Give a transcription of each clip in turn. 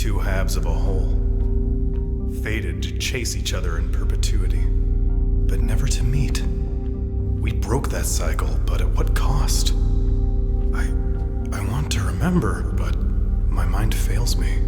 two halves of a whole, fated to chase each other in perpetuity, but never to meet. We broke that cycle, but at what cost? I want to remember, but my mind fails me.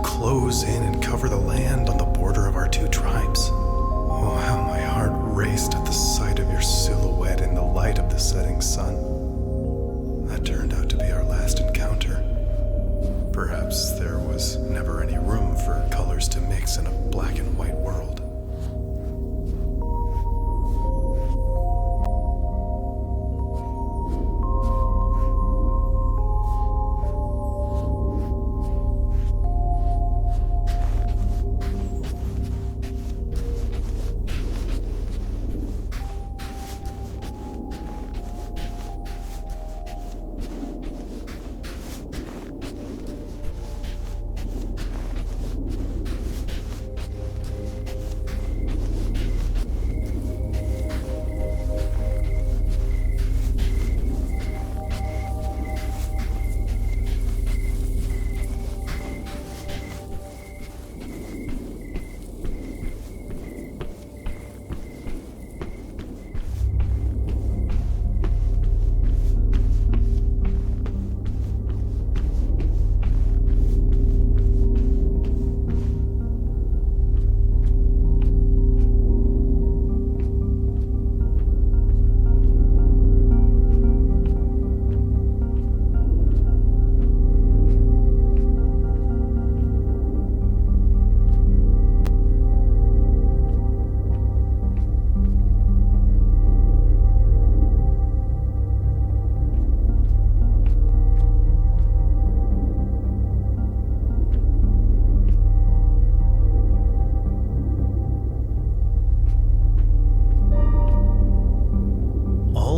Close in and cover the land on the border of our two tribes. Oh, how my heart raced at the sight of your silhouette in the light of the setting sun. That turned out to be our last encounter. Perhaps there was never any room for colors to mix in a black and white world.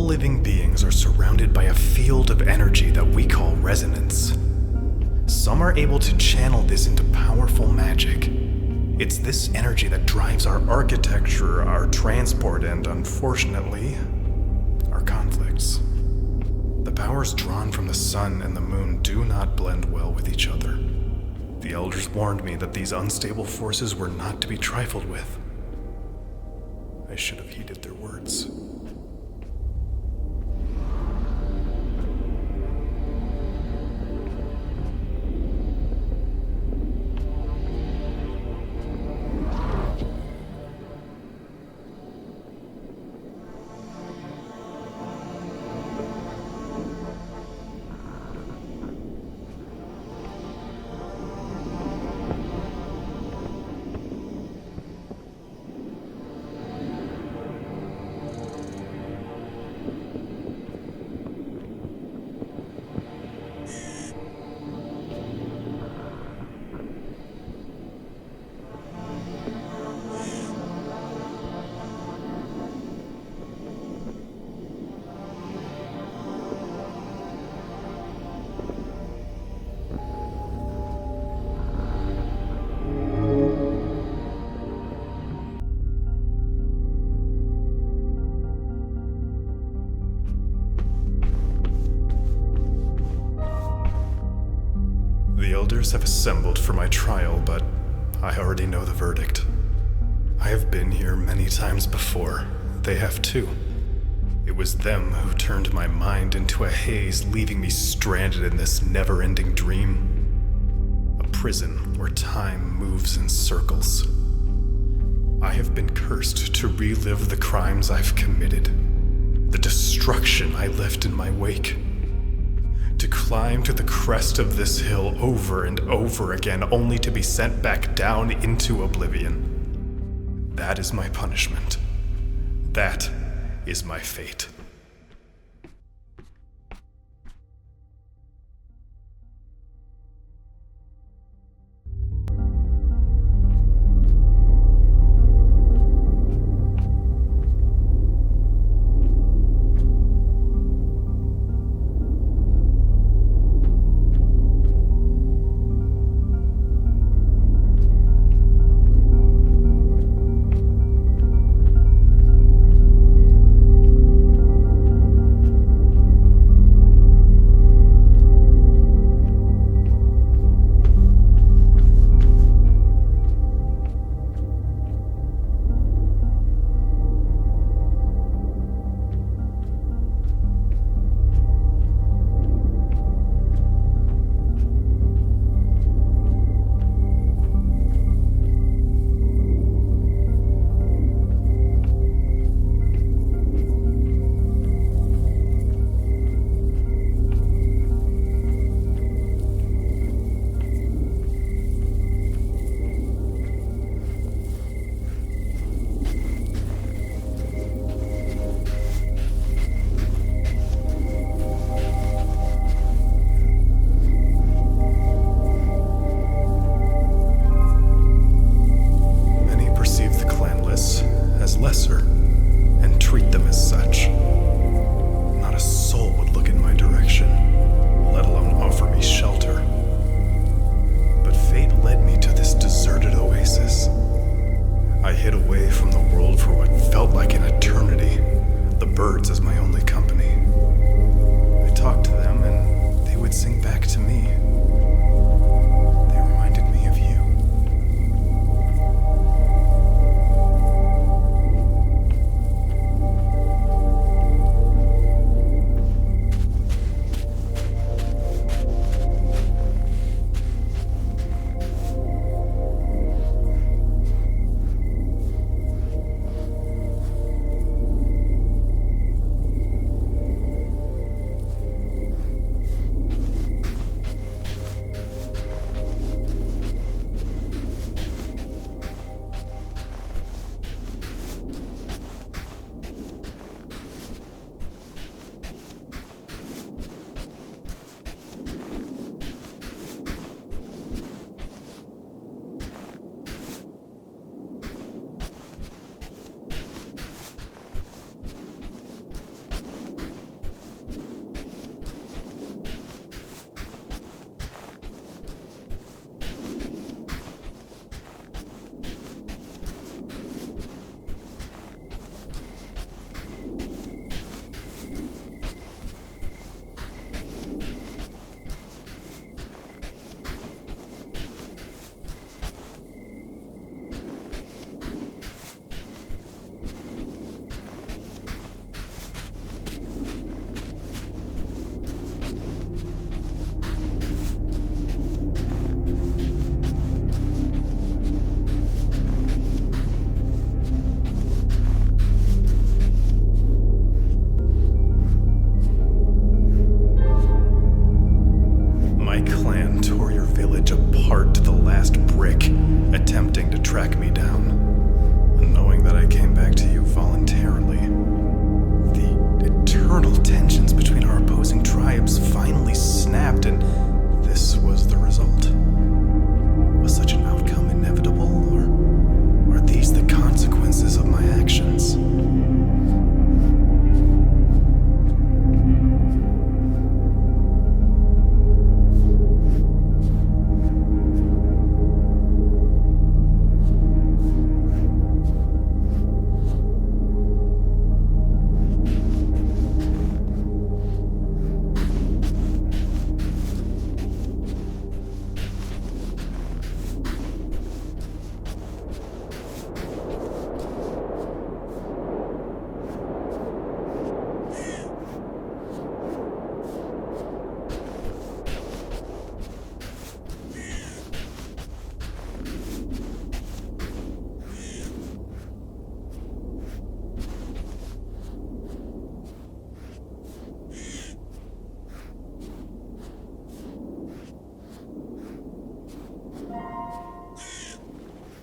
Living beings are surrounded by a field of energy that we call resonance. Some are able to channel this into powerful magic. It's this energy that drives our architecture, our transport, and unfortunately, our conflicts. The powers drawn from the sun and the moon do not blend well with each other. The elders warned me that these unstable forces were not to be trifled with. I should have heeded their words. elders have assembled for my trial, but I already know the verdict. I have been here many times before. They have too. It was them who turned my mind into a haze, leaving me stranded in this never-ending dream. A prison where time moves in circles. I have been cursed to relive the crimes I've committed, the destruction I left in my wake. To climb to the crest of this hill over and over again, only to be sent back down into oblivion. That is my punishment. That is my fate. Lesser and treat them as such. Not a soul would look in my direction, let alone offer me shelter. But fate led me to this deserted oasis. I hid away from the world for what felt like an eternity, the birds as my only company. I talked to them and they would sing back to me. They reminded me of you.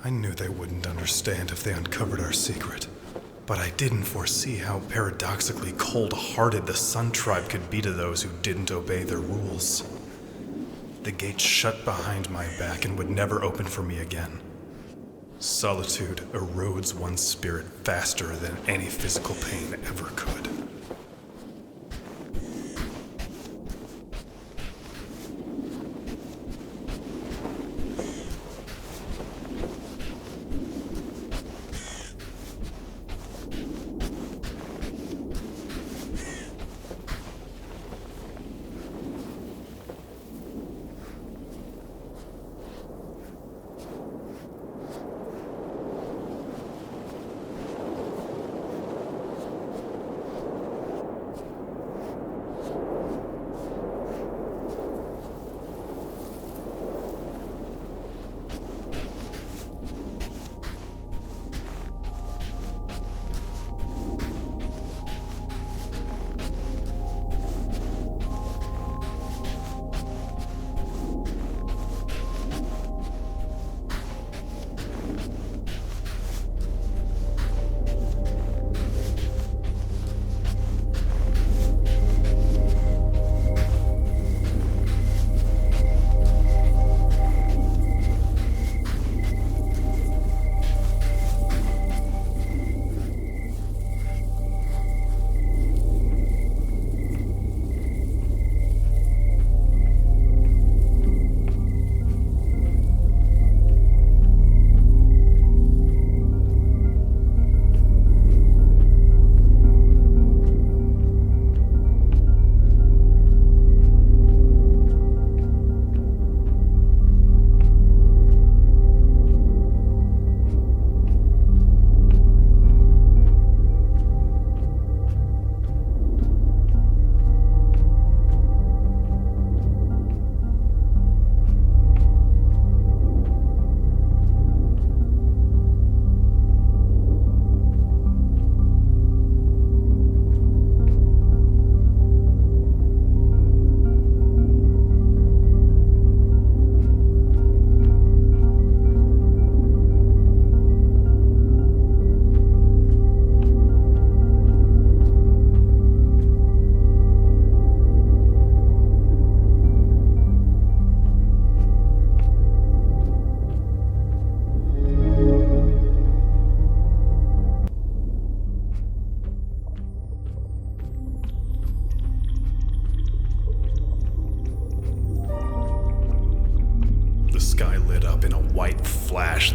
I knew they wouldn't understand if they uncovered our secret, but I didn't foresee how paradoxically cold-hearted the Sun Tribe could be to those who didn't obey their rules. The gate shut behind my back and would never open for me again. Solitude erodes one's spirit faster than any physical pain ever could.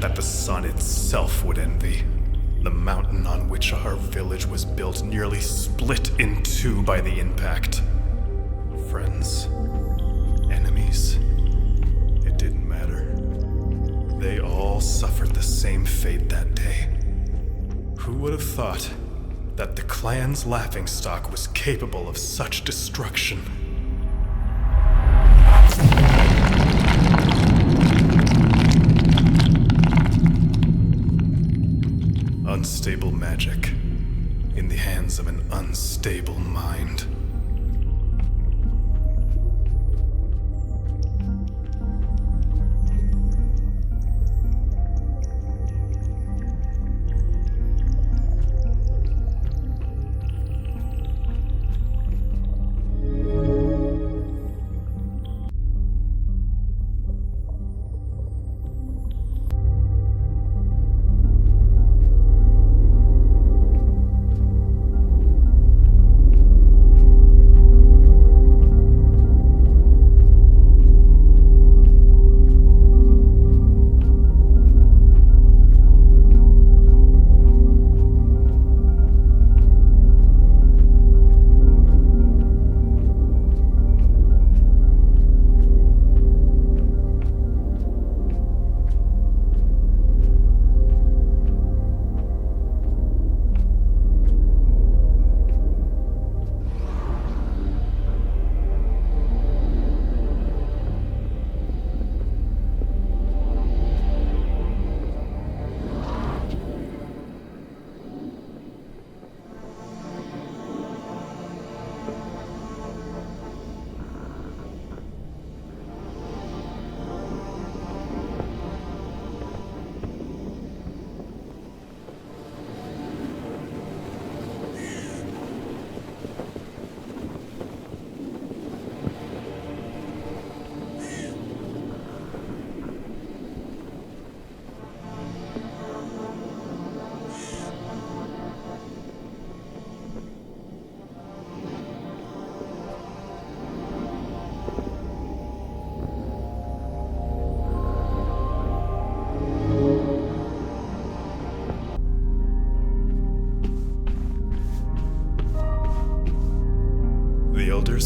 That the sun itself would envy. The mountain on which our village was built nearly split in two by the impact. Friends, enemies, it didn't matter. They all suffered the same fate that day. Who would have thought that the clan's laughingstock was capable of such destruction? Unstable magic in the hands of an unstable mind.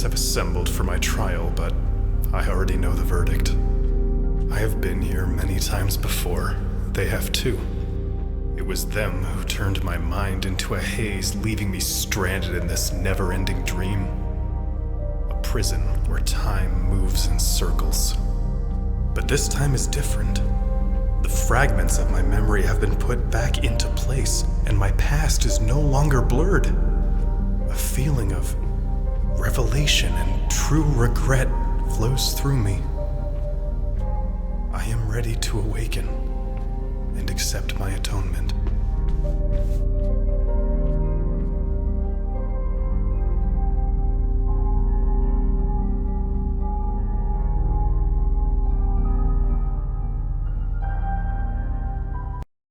courts have assembled for my trial, but I already know the verdict. I have been here many times before. They have too. It was them who turned my mind into a haze, leaving me stranded in this never-ending dream. A prison where time moves in circles. But this time is different. The fragments of my memory have been put back into place, and my past is no longer blurred. A feeling of revelation and true regret flows through me. I am ready to awaken and accept my atonement.